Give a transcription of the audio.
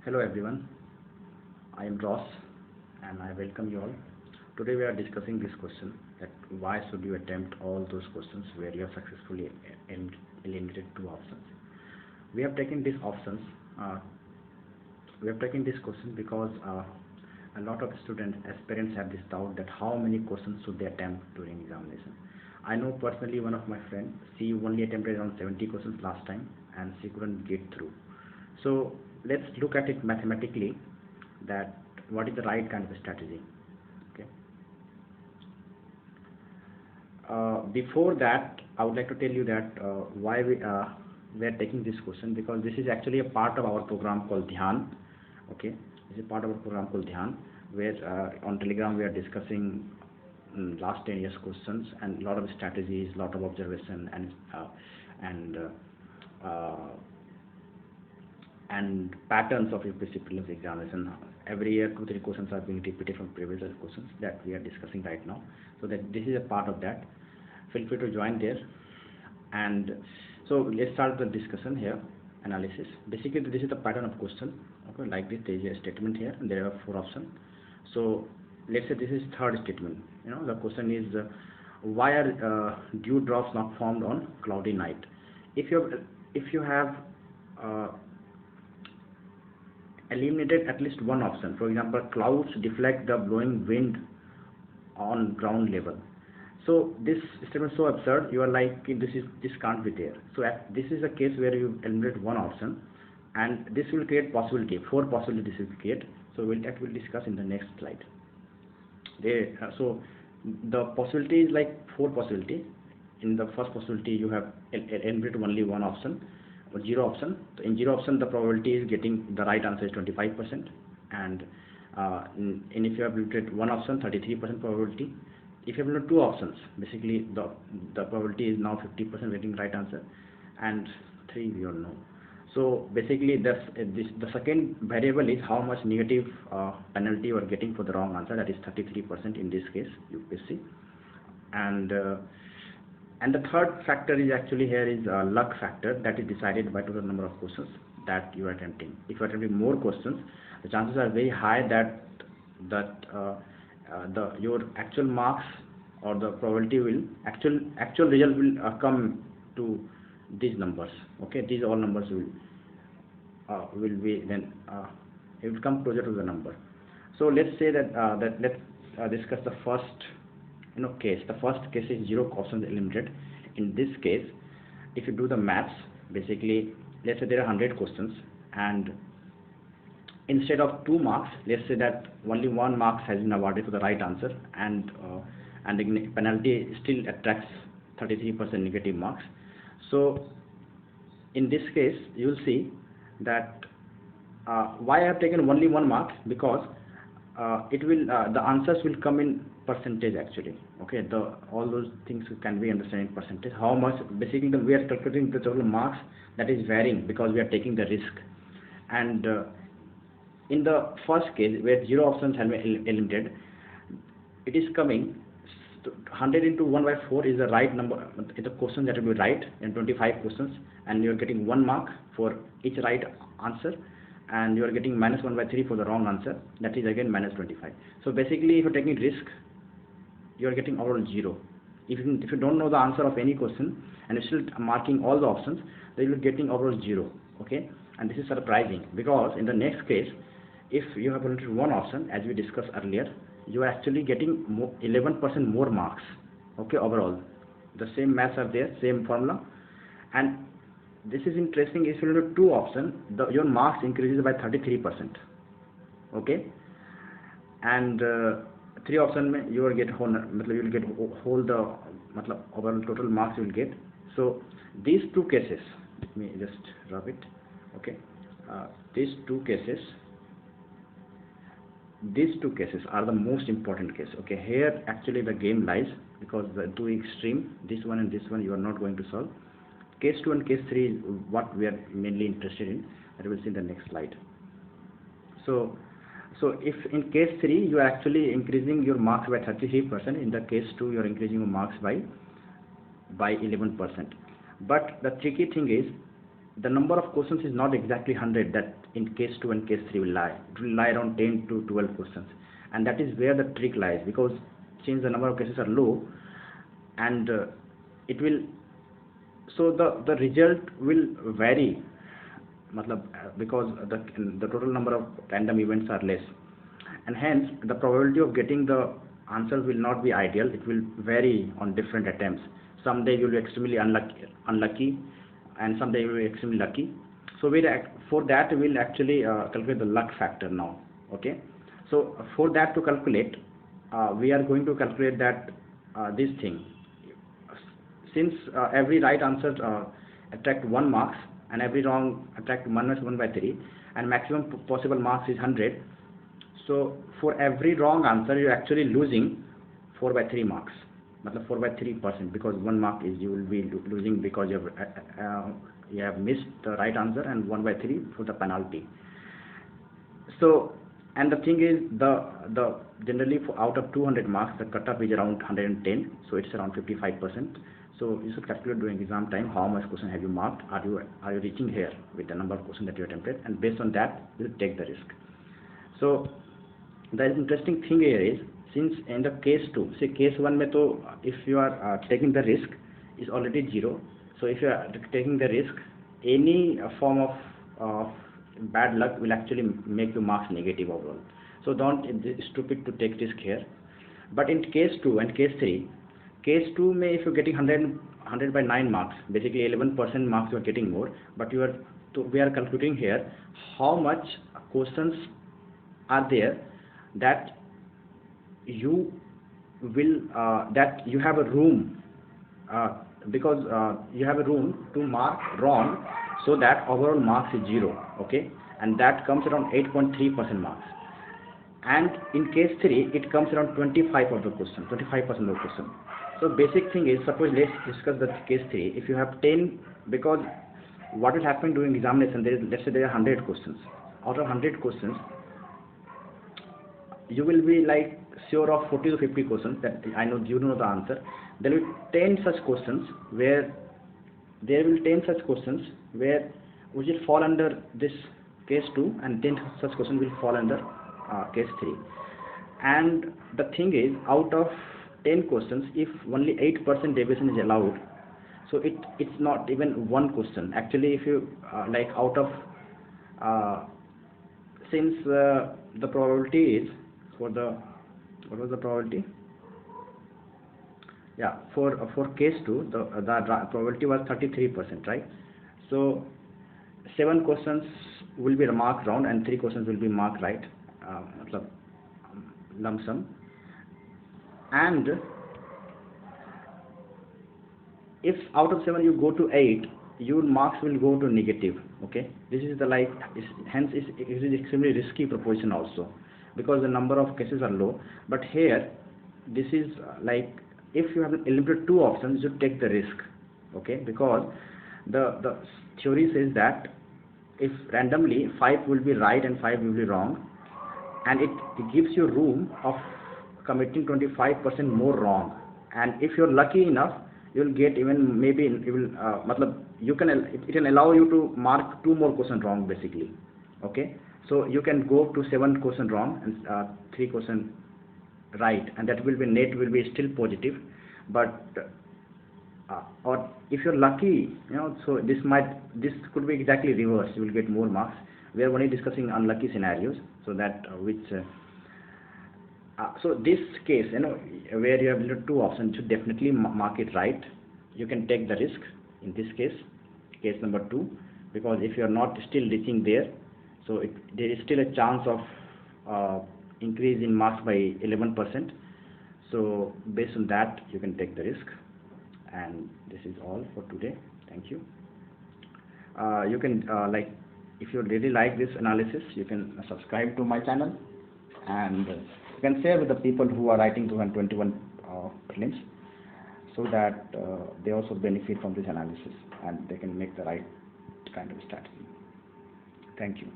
Hello everyone, I am Ross and I welcome you all. Today we are discussing this question that why should you attempt all those questions where you have successfully eliminated two options. We have taken these options, we have taken this question because a lot of students, aspirants have this doubt that how many questions should they attempt during examination. I know personally one of my friends, she only attempted around 70 questions last time and she couldn't get through. So let's look at it mathematically, that what is the right kind of a strategy. Okay. Before that, I would like to tell you that why we are taking this question, because this is actually a part of our program called Dhyan. Okay, this is part of our program called Dhyan, where on Telegram we are discussing last 10 years questions and a lot of strategies, lot of observation and patterns of UPSC prelims examination. Every year 2-3 questions are being repeated from previous questions that we are discussing right now, so that this is a part of that. Feel free to join there. And so let's start the discussion here, analysis. Basically this is the pattern of question. Okay, like this, there is a statement here and there are 4 options. So let's say this is third statement. The question is why are dew drops not formed on cloudy night? If you have eliminated at least one option, for example, clouds deflect the blowing wind on ground level. So this statement is so absurd, you are like, this can't be there. So this is a case where you eliminate one option, and this will create possibility, 4 possibilities will create. So we'll discuss in the next slide. So the possibility is like 4 possibilities. In the first possibility, you have eliminated only one option, or 0 option. So in 0 option, the probability is getting the right answer is 25%, and if you have eliminated one option, 33% probability. If you have eliminated 2 options, basically the probability is now 50% getting right answer, and 3 we don't know. So basically the second variable is how much negative penalty you are getting for the wrong answer, that is 33% in this case, UPSC. And the third factor is actually here is luck factor, that is decided by total number of questions that you are attempting. If you are attempting more questions, the chances are very high that your actual marks or the probability will actual result will come to these numbers. Okay, these all numbers will be then it will come closer to the number. So let's say that let's discuss the first case. The first case is 0 options eliminated. In this case, if you do the maths, basically let's say there are 100 questions, and instead of 2 marks, let's say that only 1 mark has been awarded for the right answer, and the penalty still attracts 33% negative marks. So in this case, you will see that why I have taken only 1 mark, because it will the answers will come in percentage actually. Okay, all those things can be understood in percentage. How much basically we are calculating the total marks that is varying because we are taking the risk. And in the first case where 0 options have been eliminated, it is coming 100 into 1 by 4 is the right number. The question that will be right in 25 questions, and you are getting 1 mark for each right answer, and you are getting -1 by 3 for the wrong answer, that is again -25. So basically if you are taking risk, you are getting overall 0. If you don't know the answer of any question and you're still marking all the options, then you are getting overall 0. Okay, and this is surprising, because in the next case, if you have only one option, as we discussed earlier, you are actually getting 11% more marks. Okay, overall the same maths are there, same formula. And this is interesting, if you have 2 options, your marks increases by 33%. okay, and 3 option you will get whole, you will get whole the overall total marks you will get. So these 2 cases, let me just rub it. Okay, these two cases are the most important case. Okay, here actually the game lies, because the 2 extreme, this one and this one, you are not going to solve. Case 2 and case 3 is what we are mainly interested in, that we will see in the next slide. So if in case 3 you are actually increasing your marks by 33%, in the case 2 you are increasing your marks by 11%. But the tricky thing is, the number of questions is not exactly 100 that in case 2 and case 3 will lie. It will lie around 10 to 12 questions, and that is where the trick lies, because since the number of cases are low, and it will, so the result will vary, because the total number of random events are less, and hence the probability of getting the answers will not be ideal. It will vary on different attempts. Someday you will be extremely unlucky, and someday you will be extremely lucky. So for that we will actually calculate the luck factor now. Okay, so for that to calculate, we are going to calculate that this thing. Since every right answer attract 1 marks, and every wrong attract minus 1 by 3, and maximum possible marks is 100. So for every wrong answer you are actually losing 4 by 3 marks, 4 by 3%, because 1 mark is you will be losing because you have missed the right answer, and 1 by 3 for the penalty. So, and the thing is, the generally out of 200 marks the cutoff is around 110, so it's around 55%. So you should calculate during exam time how much question have you marked, are you reaching here with the number of questions that you attempted, and based on that you take the risk. So the interesting thing here is, since in the case 2, say case 1 mein to if you are taking the risk is already 0. So if you are taking the risk, any form of bad luck will actually make your marks negative overall. So it's stupid to take risk here. But in case 2 and case 3, case 2 may, if you're getting 100 by 9 marks, basically 11% marks you are getting more, but we are calculating here how much questions are there that you will that you have a room, because you have a room to mark wrong, so that overall marks is 0. Okay, and that comes around 8.3% marks. And in case 3 it comes around 25% of the question. So basic thing is, suppose let's discuss the case 3. If you have 10, because what will happen during examination, let's say there are 100 questions. Out of 100 questions, you will be like sure of 40 to 50 questions that I know you know the answer. There will be 10 such questions where which will fall under this case 2, and 10 such questions will fall under case 3. And the thing is, out of 10 questions, if only 8% deviation is allowed, so it's not even one question. Actually, if you like out of since the probability is for the, what was the probability? Yeah, for case 2 the probability was 33%, right? So 7 questions will be marked wrong and 3 questions will be marked right, lump sum. And if out of 7 you go to 8, your marks will go to negative. Okay, this is the hence it is extremely risky proposition also, because the number of cases are low. But here this is like, if you have limited 2 options, you take the risk. Okay, because the theory says that if randomly 5 will be right and 5 will be wrong, and it gives you room of committing 25% more wrong, and if you're lucky enough, you will get even, maybe it can allow you to mark 2 more questions wrong basically. Okay, so you can go to 7 questions wrong and 3 questions right, and that will be net will be still positive. But or if you're lucky, so this could be exactly reverse. You will get more marks. We are only discussing unlucky scenarios, so that so this case, where you have 2 options, you should definitely mark it right. You can take the risk in this case number 2, because if you are not still reaching there, so there is still a chance of increase in marks by 11%. So based on that, you can take the risk. And this is all for today. Thank you. You can if you really like this analysis, you can subscribe to my channel, and you can share with the people who are writing 221 prelims, so that they also benefit from this analysis and they can make the right kind of strategy. Thank you.